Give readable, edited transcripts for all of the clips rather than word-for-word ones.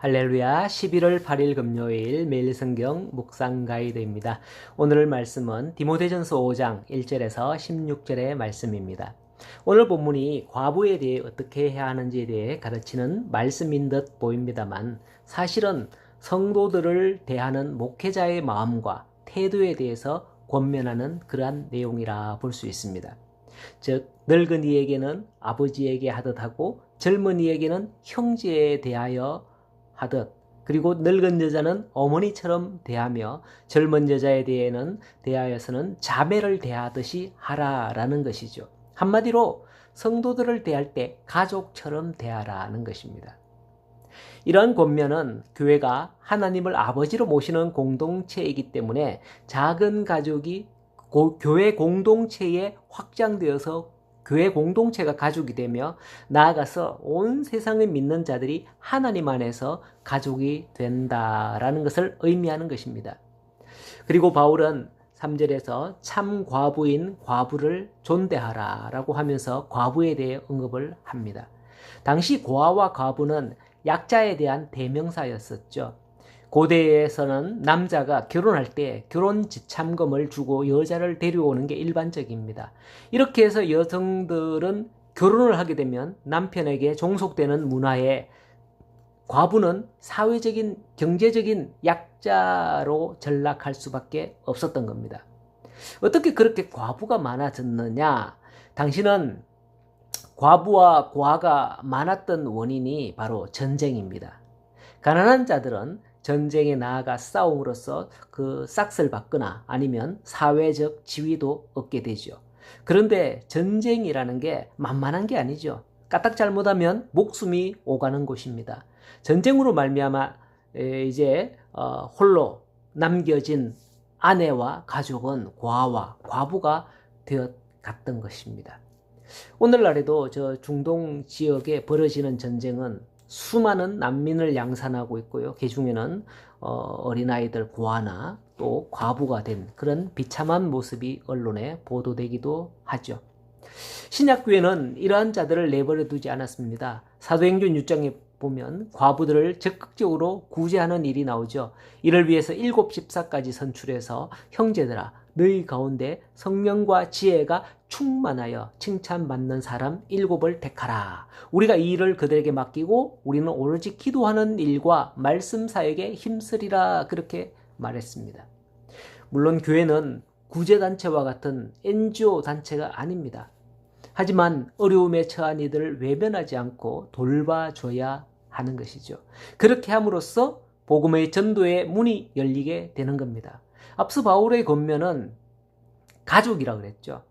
할렐루야. 11월 8일 금요일 매일 성경 묵상 가이드입니다. 오늘 말씀은 디모데전서 5장 1절에서 16절의 말씀입니다. 오늘 본문이 과부에 대해 어떻게 해야 하는지에 대해 가르치는 말씀인 듯 보입니다만 사실은 성도들을 대하는 목회자의 마음과 태도에 대해서 권면하는 그러한 내용이라 볼 수 있습니다. 즉 늙은이에게는 아버지에게 하듯 하고 젊은이에게는 형제에 대하여 하듯, 그리고 늙은 여자는 어머니처럼 대하며 젊은 여자에 대하여서는 자매를 대하듯이 하라라는 것이죠. 한마디로 성도들을 대할 때 가족처럼 대하라는 것입니다. 이러한 권면은 교회가 하나님을 아버지로 모시는 공동체이기 때문에 작은 가족이 교회 공동체에 확장되어서 교회 공동체가 가족이 되며 나아가서 온 세상을 믿는 자들이 하나님 안에서 가족이 된다라는 것을 의미하는 것입니다. 그리고 바울은 3절에서 참 과부인 과부를 존대하라라고 하면서 과부에 대해 언급을 합니다. 당시 고아와 과부는 약자에 대한 대명사였었죠. 고대에서는 남자가 결혼할 때 결혼 지참금을 주고 여자를 데려오는 게 일반적입니다. 이렇게 해서 여성들은 결혼을 하게 되면 남편에게 종속되는 문화에 과부는 사회적인, 경제적인 약자로 전락할 수밖에 없었던 겁니다. 어떻게 그렇게 과부가 많아졌느냐? 당시는 과부와 고아가 많았던 원인이 바로 전쟁입니다. 가난한 자들은 전쟁에 나아가 싸움으로써 그 싹을 받거나 아니면 사회적 지위도 얻게 되죠. 그런데 전쟁이라는 게 만만한 게 아니죠. 까딱 잘못하면 목숨이 오가는 곳입니다. 전쟁으로 말미암아 이제 홀로 남겨진 아내와 가족은 고아와 과부가 되어 갔던 것입니다. 오늘날에도 저 중동 지역에 벌어지는 전쟁은 수많은 난민을 양산하고 있고요. 그 중에는 어린아이들 고아나 또 과부가 된 그런 비참한 모습이 언론에 보도되기도 하죠. 신약교회는 이러한 자들을 내버려 두지 않았습니다. 사도행전 6장에 보면 과부들을 적극적으로 구제하는 일이 나오죠. 이를 위해서 7 집사까지 선출해서 형제들아 너희 가운데 성령과 지혜가 충만하여 칭찬받는 사람 7을 택하라. 우리가 이 일을 그들에게 맡기고 우리는 오로지 기도하는 일과 말씀 사역에 힘쓰리라 그렇게 말했습니다. 물론 교회는 구제단체와 같은 NGO 단체가 아닙니다. 하지만 어려움에 처한 이들을 외면하지 않고 돌봐줘야 하는 것이죠. 그렇게 함으로써 복음의 전도의 문이 열리게 되는 겁니다. 앞서 바울의 권면은 가족이라고 그랬죠.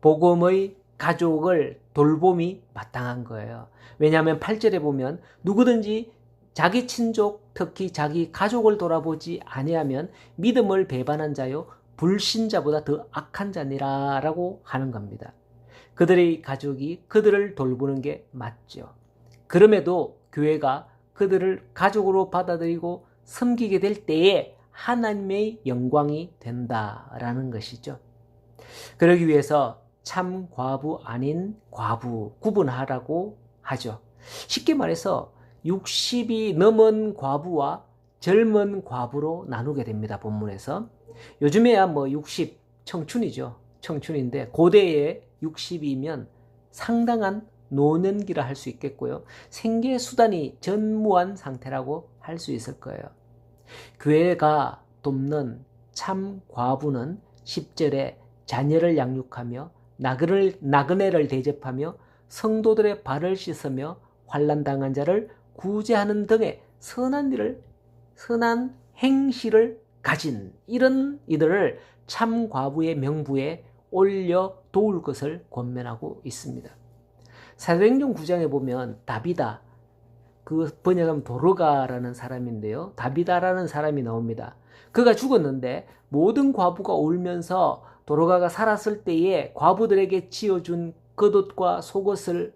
복음의 가족을 돌봄이 마땅한 거예요. 왜냐하면 8절에 보면 누구든지 자기 친족, 특히 자기 가족을 돌아보지 아니하면 믿음을 배반한 자요 불신자보다 더 악한 자니라 라고 하는 겁니다. 그들의 가족이 그들을 돌보는 게 맞죠. 그럼에도 교회가 그들을 가족으로 받아들이고 섬기게 될 때에 하나님의 영광이 된다라는 것이죠. 그러기 위해서 참 과부 아닌 과부 구분하라고 하죠. 쉽게 말해서 60이 넘은 과부와 젊은 과부로 나누게 됩니다. 본문에서. 요즘에야 60 청춘이죠. 청춘인데 고대에 60이면 상당한 노년기라 할 수 있겠고요. 생계 수단이 전무한 상태라고 할 수 있을 거예요. 교회가 돕는 참 과부는 10절에 자녀를 양육하며 나그네를 대접하며 성도들의 발을 씻으며 환난당한 자를 구제하는 등의 선한 행실을 가진 이런 이들을 참 과부의 명부에 올려 도울 것을 권면하고 있습니다. 사도행전 9장에 보면 다비다, 그 번역하면 도르가라는 사람인데요. 다비다라는 사람이 나옵니다. 그가 죽었는데 모든 과부가 울면서 도르가가 살았을 때에 과부들에게 지어준 겉옷과 속옷을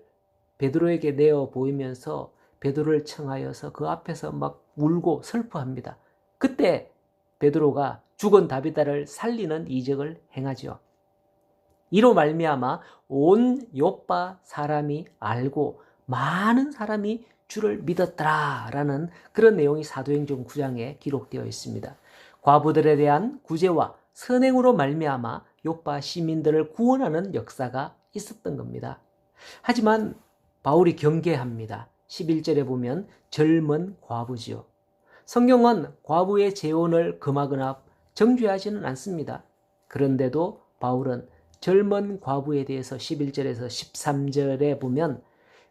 베드로에게 내어 보이면서 베드로를 청하여서 그 앞에서 막 울고 슬퍼합니다. 그때 베드로가 죽은 다비다를 살리는 이적을 행하죠. 이로 말미암아 온 요파 사람이 알고 많은 사람이 주를 믿었더라라는 그런 내용이 사도행전 9장에 기록되어 있습니다. 과부들에 대한 구제와 선행으로 말미암아 요파 시민들을 구원하는 역사가 있었던 겁니다. 하지만 바울이 경계합니다. 11절에 보면 젊은 과부지요. 성경은 과부의 재혼을 금하거나 정죄하지는 않습니다. 그런데도 바울은 젊은 과부에 대해서 11절에서 13절에 보면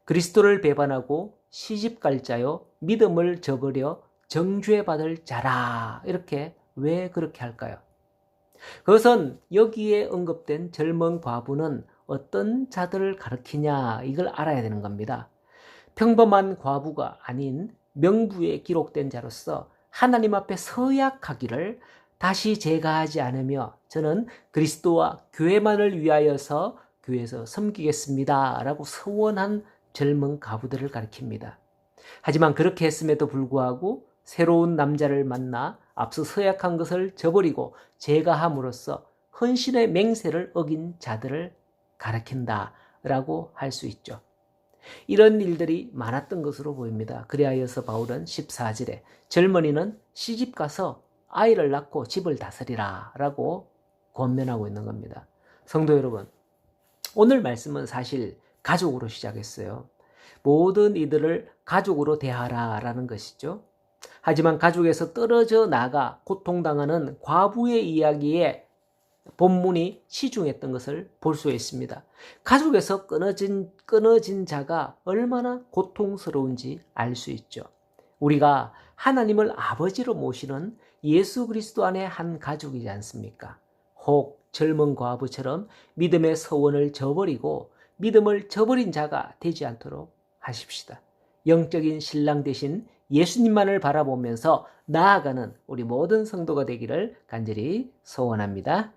그리스도를 배반하고 시집갈 자요 믿음을 저버려 정죄받을 자라, 이렇게 왜 그렇게 할까요? 그것은 여기에 언급된 젊은 과부는 어떤 자들을 가리키냐, 이걸 알아야 되는 겁니다. 평범한 과부가 아닌 명부에 기록된 자로서 하나님 앞에 서약하기를 다시 제가하지 않으며 저는 그리스도와 교회만을 위하여서 교회에서 섬기겠습니다 라고 서원한 젊은 과부들을 가리킵니다. 하지만 그렇게 했음에도 불구하고 새로운 남자를 만나 앞서 서약한 것을 저버리고 제가함으로써 헌신의 맹세를 어긴 자들을 가리킨다 라고 할 수 있죠. 이런 일들이 많았던 것으로 보입니다. 그리하여서 바울은 14절에 젊은이는 시집가서 아이를 낳고 집을 다스리라 라고 권면하고 있는 겁니다. 성도 여러분, 오늘 말씀은 사실 가족으로 시작했어요. 모든 이들을 가족으로 대하라 라는 것이죠. 하지만 가족에서 떨어져 나가 고통당하는 과부의 이야기에 본문이 치중했던 것을 볼 수 있습니다. 가족에서 끊어진 자가 얼마나 고통스러운지 알 수 있죠. 우리가 하나님을 아버지로 모시는 예수 그리스도 안에 한 가족이지 않습니까? 혹 젊은 과부처럼 믿음의 서원을 저버리고 믿음을 저버린 자가 되지 않도록 하십시다. 영적인 신랑 되신 예수님만을 바라보면서 나아가는 우리 모든 성도가 되기를 간절히 소원합니다.